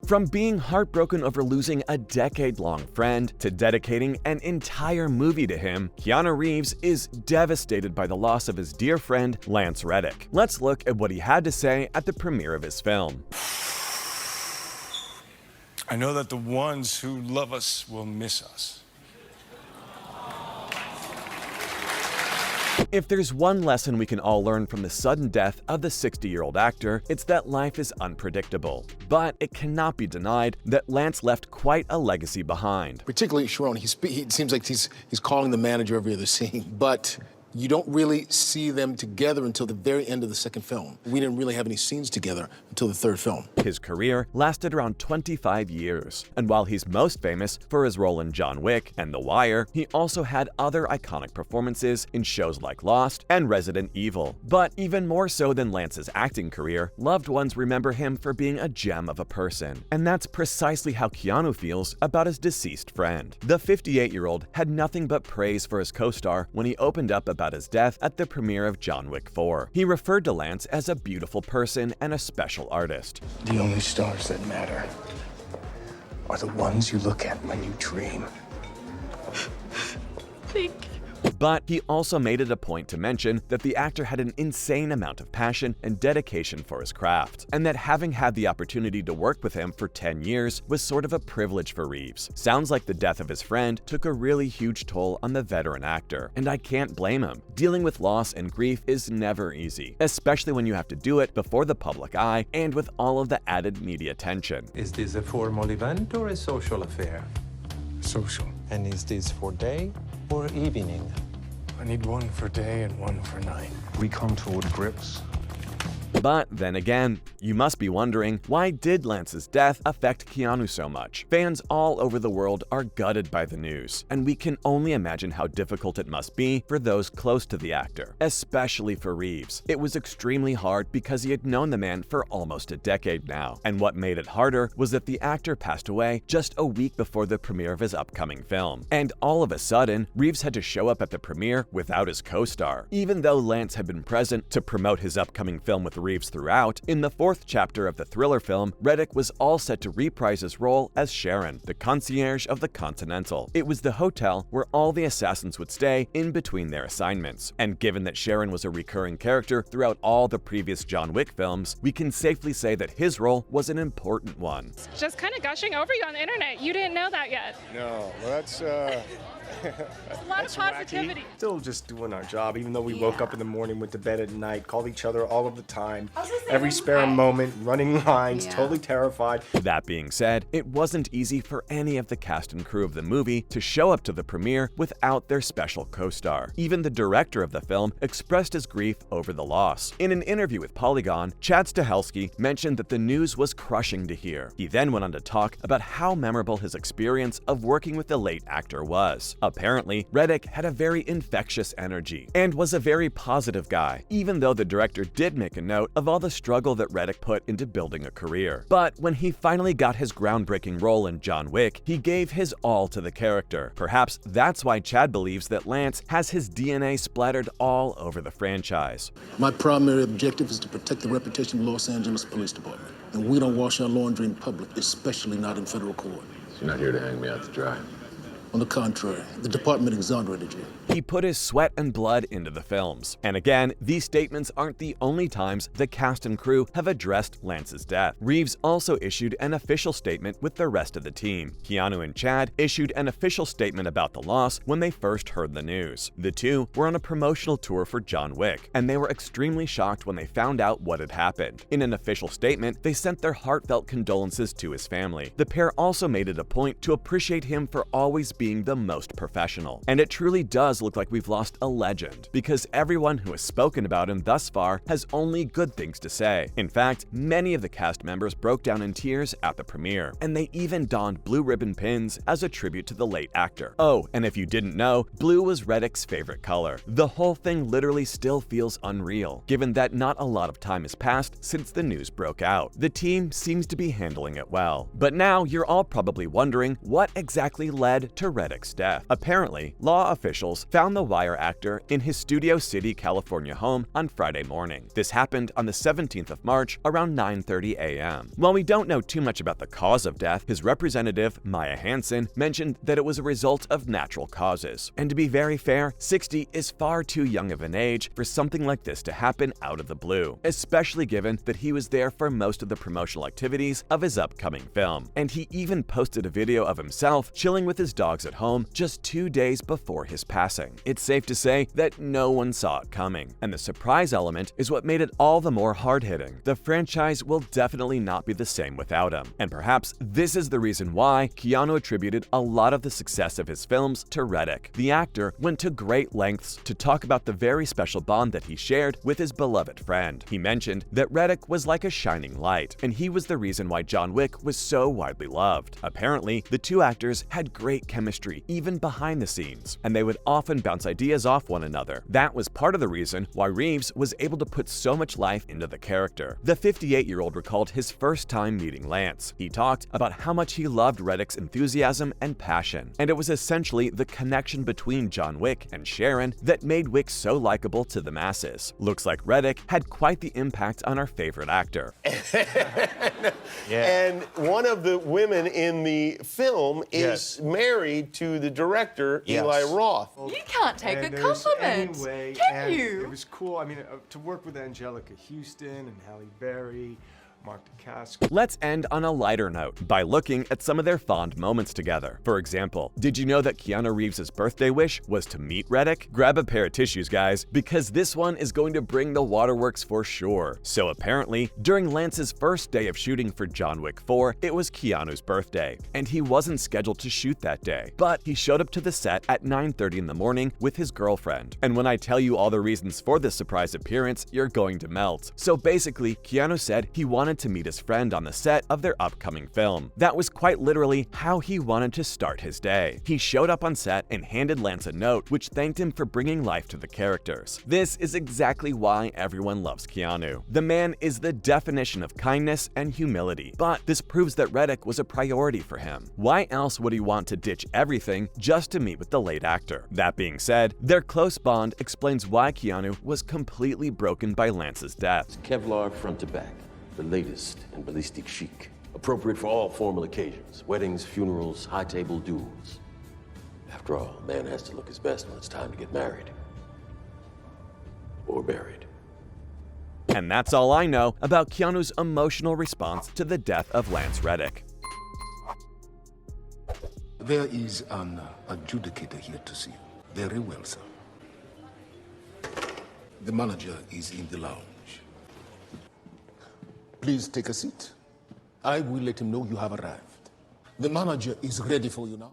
From being heartbroken over losing a decade-long friend to dedicating an entire movie to him, Keanu Reeves is devastated by the loss of his dear friend Lance Reddick. Let's look at what he had to say at the premiere of his film. I know that the ones who love us will miss us. If there's one lesson we can all learn from the sudden death of the 60-year-old actor, it's that life is unpredictable. But it cannot be denied that Lance left quite a legacy behind. Particularly Sharon, he seems like he's calling the manager every other scene, but you don't really see them together until the very end of the second film. We didn't really have any scenes together until the third film. His career lasted around 25 years, and while he's most famous for his role in John Wick and The Wire, he also had other iconic performances in shows like Lost and Resident Evil. But even more so than Lance's acting career, loved ones remember him for being a gem of a person. And that's precisely how Keanu feels about his deceased friend. The 58-year-old had nothing but praise for his co-star when he opened up about his death at the premiere of John Wick 4. He referred to Lance as a beautiful person and a special artist. The only stars that matter are the ones you look at when you dream. Thank you. But he also made it a point to mention that the actor had an insane amount of passion and dedication for his craft, and that having had the opportunity to work with him for 10 years was sort of a privilege for Reeves. Sounds like the death of his friend took a really huge toll on the veteran actor, and I can't blame him. Dealing with loss and grief is never easy, especially when you have to do it before the public eye and with all of the added media attention. Is this a formal event or a social affair? Social. And is this for day or evening? I need one for day and one for night. We come toward grips. But then again, you must be wondering, why did Lance's death affect Keanu so much? Fans all over the world are gutted by the news, and we can only imagine how difficult it must be for those close to the actor, especially for Reeves. It was extremely hard because he had known the man for almost a decade now, and what made it harder was that the actor passed away just a week before the premiere of his upcoming film. And all of a sudden, Reeves had to show up at the premiere without his co-star. Even though Lance had been present to promote his upcoming film with Reeves throughout, in the fourth chapter of the thriller film, Reddick was all set to reprise his role as Sharon, the concierge of the Continental. It was the hotel where all the assassins would stay in between their assignments. And given that Sharon was a recurring character throughout all the previous John Wick films, we can safely say that his role was an important one. Just kind of gushing over you on the internet. You didn't know that yet. No, well that's A lot of positivity. Wacky. Still just doing our job, even though we woke up in the morning, went to bed at night, called each other all of the time. Every spare moment, running lines, totally terrified. That being said, it wasn't easy for any of the cast and crew of the movie to show up to the premiere without their special co-star. Even the director of the film expressed his grief over the loss. In an interview with Polygon, Chad Stahelski mentioned that the news was crushing to hear. He then went on to talk about how memorable his experience of working with the late actor was. Apparently, Reddick had a very infectious energy and was a very positive guy, even though the director did make a note of all the struggle that Reddick put into building a career. But when he finally got his groundbreaking role in John Wick, he gave his all to the character. Perhaps that's why Chad believes that Lance has his DNA splattered all over the franchise. My primary objective is to protect the reputation of Los Angeles Police Department. And we don't wash our laundry in public, especially not in federal court. So you're not here to hang me out to dry? On the contrary, the department exonerated you. He put his sweat and blood into the films. And again, these statements aren't the only times the cast and crew have addressed Lance's death. Reeves also issued an official statement with the rest of the team. Keanu and Chad issued an official statement about the loss when they first heard the news. The two were on a promotional tour for John Wick, and they were extremely shocked when they found out what had happened. In an official statement, they sent their heartfelt condolences to his family. The pair also made it a point to appreciate him for always being the most professional. And it truly does look like we've lost a legend, because everyone who has spoken about him thus far has only good things to say. In fact, many of the cast members broke down in tears at the premiere, and they even donned blue ribbon pins as a tribute to the late actor. Oh, and if you didn't know, blue was Reddick's favorite color. The whole thing literally still feels unreal, given that not a lot of time has passed since the news broke out. The team seems to be handling it well. But now you're all probably wondering what exactly led to Reddick's death. Apparently, law officials found the Wire actor in his Studio City, California home on Friday morning. This happened on the 17th of March around 9:30 a.m. While we don't know too much about the cause of death, his representative, Maya Hansen, mentioned that it was a result of natural causes. And to be very fair, 60 is far too young of an age for something like this to happen out of the blue, especially given that he was there for most of the promotional activities of his upcoming film. And he even posted a video of himself chilling with his dogs at home just 2 days before his passing. It's safe to say that no one saw it coming, and the surprise element is what made it all the more hard-hitting. The franchise will definitely not be the same without him, and perhaps this is the reason why Keanu attributed a lot of the success of his films to Reddick. The actor went to great lengths to talk about the very special bond that he shared with his beloved friend. He mentioned that Reddick was like a shining light, and he was the reason why John Wick was so widely loved. Apparently, the two actors had great chemistry even behind the scenes, and they would often bounce ideas off one another. That was part of the reason why Reeves was able to put so much life into the character. The 58-year-old recalled his first time meeting Lance. He talked about how much he loved Reddick's enthusiasm and passion, and it was essentially the connection between John Wick and Sharon that made Wick so likable to the masses. Looks like Reddick had quite the impact on our favorite actor. And one of the women in the film is married to the director, Eli Roth. You can't take a compliment, can you? It was cool. I mean, to work with Angelica Houston and Halle Berry, Mark Dukas. Let's end on a lighter note by looking at some of their fond moments together. For example, did you know that Keanu Reeves' birthday wish was to meet Reddick? Grab a pair of tissues, guys, because this one is going to bring the waterworks for sure. So apparently, during Lance's first day of shooting for John Wick 4, it was Keanu's birthday, and he wasn't scheduled to shoot that day. But he showed up to the set at 9:30 in the morning with his girlfriend. And when I tell you all the reasons for this surprise appearance, you're going to melt. So basically, Keanu said he wanted to meet his friend on the set of their upcoming film. That was quite literally how he wanted to start his day. He showed up on set and handed Lance a note which thanked him for bringing life to the characters. This is exactly why everyone loves Keanu. The man is the definition of kindness and humility, but this proves that Reddick was a priority for him. Why else would he want to ditch everything just to meet with the late actor? That being said, their close bond explains why Keanu was completely broken by Lance's death. Kevlar front to back. The latest in ballistic chic. Appropriate for all formal occasions. Weddings, funerals, high table duels. After all, a man has to look his best when it's time to get married. Or buried. And that's all I know about Keanu's emotional response to the death of Lance Reddick. There is an adjudicator here to see you. Very well, sir. The manager is in the lounge. Please take a seat. I will let him know you have arrived. The manager is ready for you now.